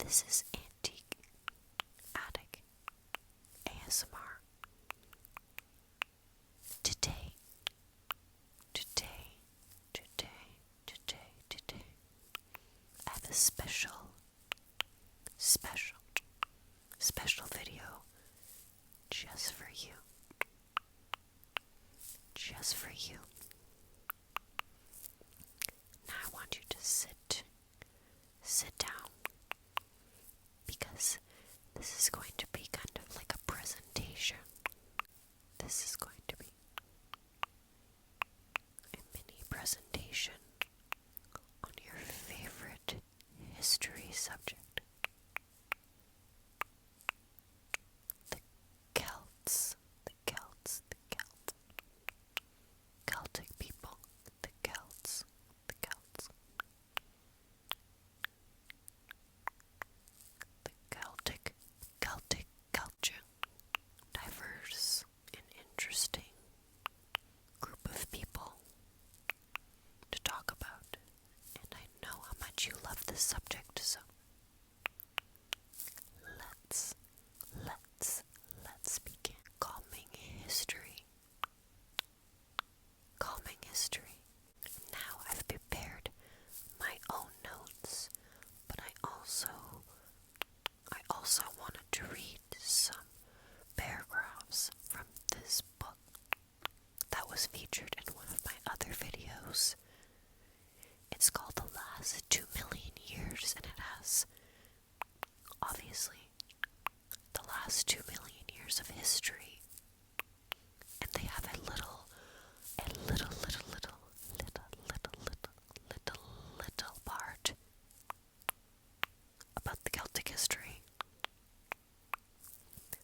This is Antique Attic ASMR. Today, I have a special video just for you. Just for you. Now I want you to sit down, because this is going to be kind of like a presentation. This is going to be a mini presentation on your favorite history subject, the Celts. Celtic people, the Celts. The Celtic culture, diverse and interesting group of people to talk about, and I know how much you love this subject, so let's begin. Calming history. Now I've prepared my own notes, but I also wanted to read some paragraphs from this book that was featured in one of my other videos. It's called The Last 2 Million Years, and it has, obviously, the last 2 million years of history. And they have a little part about the Celtic history.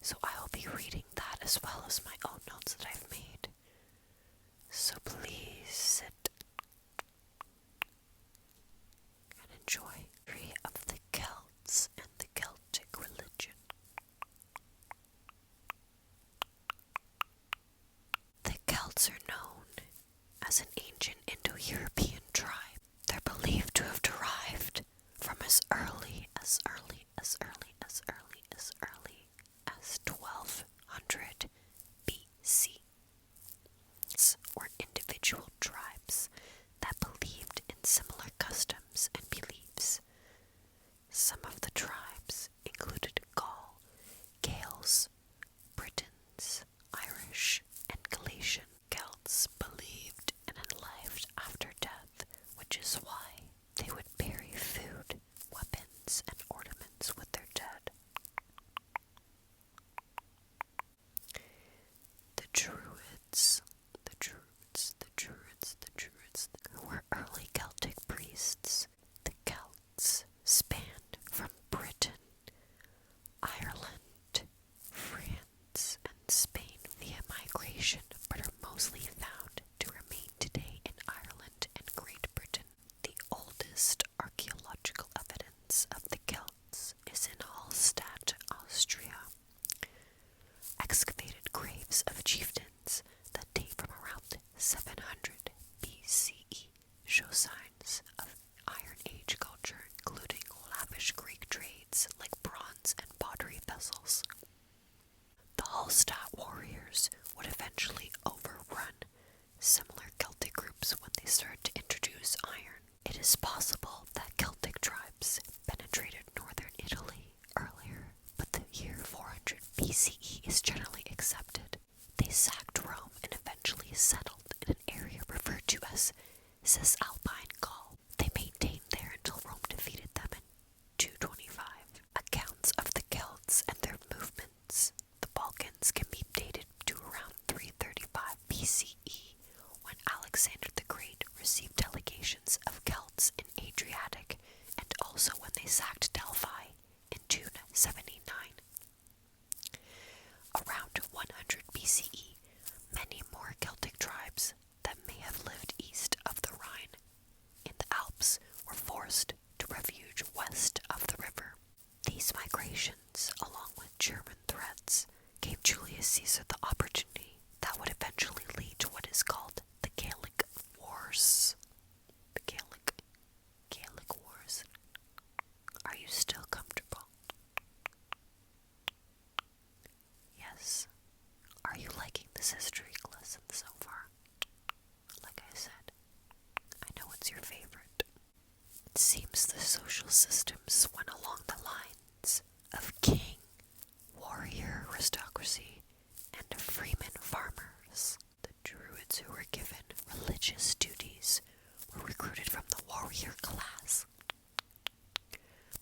So I will be reading that as well as my own notes that I've made. So please sit and enjoy. History of the Celts and the Celtic religion. The Celts are known as an ancient Indo-European tribe. They're believed to have derived from as early as 1200 BC. Or individual tribes that believed in similar customs and beliefs. Some of the tribes included Gaul, Gaels, Britons, Irish, and Galatian. Celts believed in a life after death, which is why they would bury food, weapons, and ornaments with their dead. The Druids, who were early Celtic priests. The Celts spanned from Britain, Ireland, France, and Spain via migration, but are mostly found to remain today in Ireland and Great Britain. The oldest archaeological evidence of the Celts is in Hallstatt, Austria. Excavated graves of chieftains that date from around 700 BCE show signs of Iron Age culture, including lavish Greek trades like bronze and pottery vessels. The Hallstatt warriors would eventually overrun similar Celtic groups when they started to introduce iron. It is possible that Celtic tribes penetrated northern Italy earlier, but the year 400 BCE is generally accepted. They sacked Rome and eventually settled in an area referred to as Cisalpine Gaul. They maintained there until Rome defeated them in 225. Accounts of the Celts and their movements, the Balkans, can be dated to around 335 BCE, when Alexander the Great received delegations of Celts in Adriatic, and also when they sacked Delphi in 279. Around 100 BCE, many more Celtic tribes that may have lived east of the Rhine in the Alps were forced to refuge west of the river. These migrations, along with German threats, gave Julius Caesar the opportunity that would eventually lead to what is called the Gallic Wars. The Gallic Wars. Are you still comfortable? It seems the social systems went along the lines of king, warrior aristocracy, and freeman farmers. The Druids who were given religious duties were recruited from the warrior class,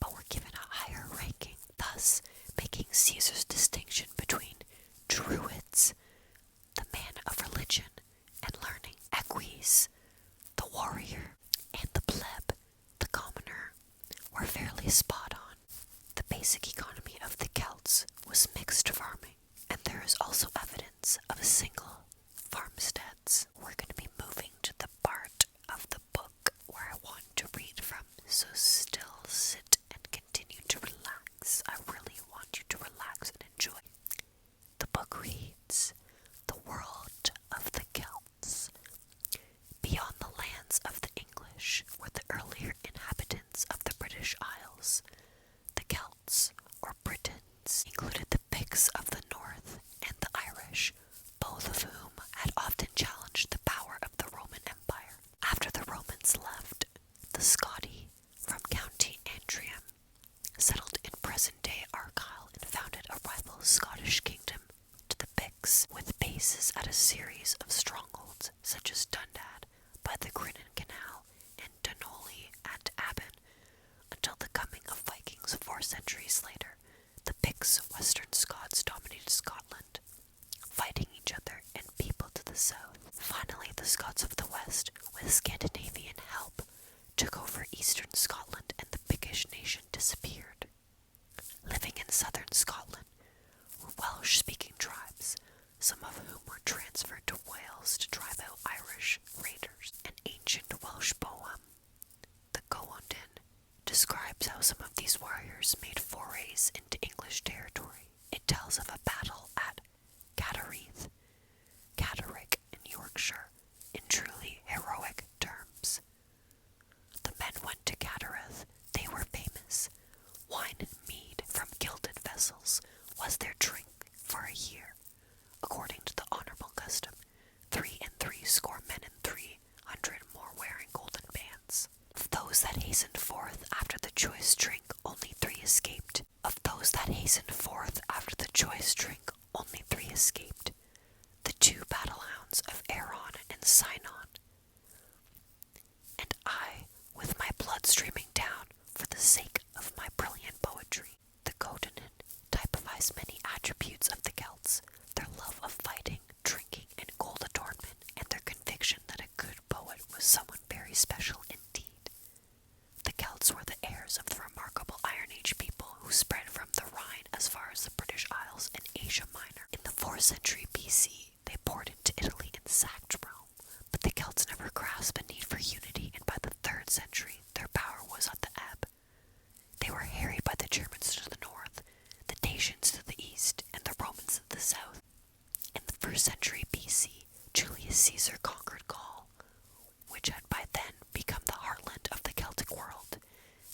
but were given a higher ranking, thus making Caesar's distinction between Druids, the man of religion and learning, Eques, the warrior, and the pleb, the commoner, were fairly spot on. The basic economy of the Celts was mixed farming, and there is also evidence of single farmsteads. We're going to be moving to the part of the book where I want to read from, so still sit and continue to relax. I really want you to relax and enjoy. The book reads, "The world of the Celts. Beyond the lands of the English were the earlier inhabitants of the British Isles. The Celts, or Britons, included the Picts of the north and the Irish, both of whom had often challenged the power of the Roman Empire. After the Romans left, the Scotti from County Antrim settled in present-day Argyll and founded a rival Scottish kingdom to the Picts, with bases at a series of strongholds such as Dundad by the Crinan Canal and Dunolly at Abin, until the coming of Vikings 4 centuries later. The Picts, Western Scots, dominated Scotland, fighting each other and people to the south. Finally, the Scots of the west, with Scandinavian help, took over eastern Scotland and the Pictish nation disappeared. Living in southern Scotland were Welsh-speaking tribes, some of whom were transferred to Wales to drive out Irish raiders. An ancient Welsh poem, the Goondan, describes how some of these warriors made forays into English territory. It tells of a battle at Catterick in Yorkshire, in truly heroic terms. The men went to Catterick. They were famous. Wine and mead from gilded vessels was their drink for a year. According to the honorable custom, 3 and 60 men and 300 more wearing golden bands. Of those that hastened forth after the choice drink, only 3 escaped. Of those that hastened forth after the choice drink, only 3 escaped. The 2 battle-hounds of Aaron and Sinon. And I, with my blood streaming down for the sake of my brilliant poetry." The Godonin typifies many attributes of the Celts: their love of fighting, drinking, and gold adornment, and their conviction that a good poet was someone very special indeed. The Celts were the heirs of the remarkable Iron Age people who spread from the Rhine as far as the British Isles and Asia Minor. In the 4th century BC, they poured into Italy and sacked Rome, but the Celts never grasped a need for unity, and by the 3rd century, their power was at the ebb. They were harried by the Germans to the north, the Dacians to the east, and the Romans to the south. In the 1st century BC, Julius Caesar conquered Gaul, which had by then become the heartland of the Celtic world.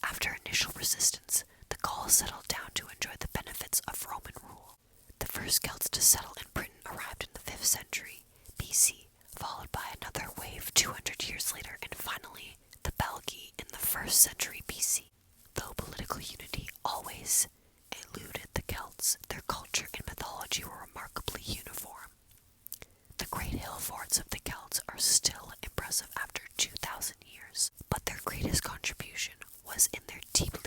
After initial resistance, the Gauls settled down to enjoy the benefits of Roman rule. The first Celts to settle in Britain arrived in the 5th century BC, followed by another wave 200 years later, and finally the Belgae in the 1st century BC. Though political unity always eluded the Celts, their culture and mythology were remarkably uniform. The great hill forts of the Celts are still impressive after 2,000 years, but their greatest contribution was in their deep